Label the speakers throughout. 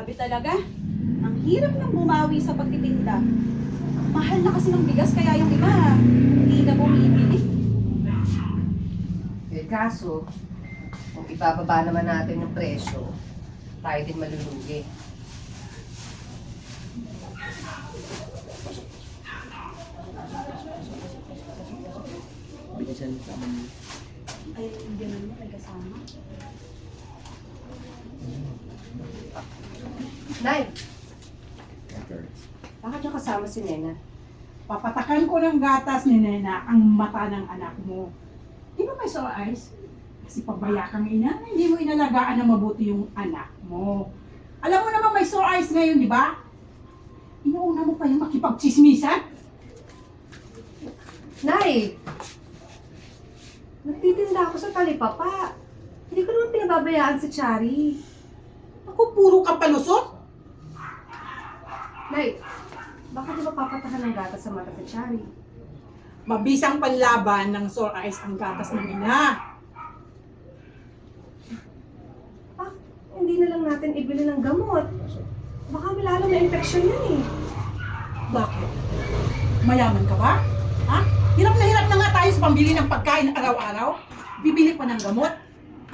Speaker 1: Grabe talaga. Ang hirap nang bumawi sa pagtitinda. Mahal na kasi ng bigas kaya yung iba hindi na bumibili.
Speaker 2: Eh kaso, kung ibababa naman natin yung presyo, tayo din malulugi.
Speaker 3: Bilisan sa amin.
Speaker 1: Ay, hindi naman may kasama.
Speaker 2: Nay,
Speaker 3: Okay.
Speaker 2: bakit yung kasama si Nena?
Speaker 4: Papatakan ko ng gatas ni Nena ang mata ng anak mo. Di ba may sore eyes? Kasi pabaya kang ina, hindi mo inalagaan na mabuti yung anak mo. Alam mo naman may sore eyes ngayon, di ba? Inuuna mo pa yung makipagchismisan?
Speaker 2: Nay! Nagtitinda ako sa talipapa. Hindi ko naman pinababayaan si Chari.
Speaker 4: Ako, puro ka palusot.
Speaker 2: Nay, bakit di ba papatakan ng gatas sa mata si Chari?
Speaker 4: Mabisang panlaban ng sore eyes ang gatas ng ina.
Speaker 2: Ah, hindi na lang natin ibili ng gamot. Baka may lalong na-infection yan eh.
Speaker 4: Bakit? Mayaman ka ba? Ha? Hirap na nga tayo sa pambili ng pagkain araw-araw. Bibili pa ng gamot.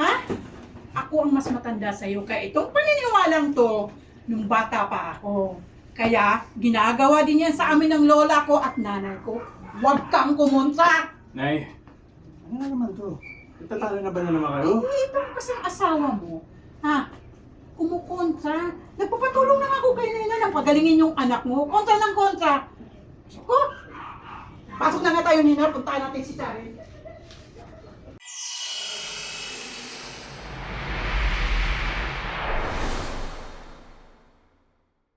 Speaker 4: Ha? Ako ang mas matanda sa'yo. Kaya itong paniniwalang to, nung bata pa ako. Kaya ginagawa din yan sa amin ng lola ko at nanay ko. Huwag kang kumontra.
Speaker 3: Nay, ano na naman to? Nagtatalo na ba na naman kayo?
Speaker 4: Ito kasing asawa mo. Ha? Kumukontra. Nagpapatulong na nga ako kay Nena na pagalingin yung anak mo. Kontra ng kontra. Ko! Pasok na nga tayo, Nina. Puntahan natin si Charin.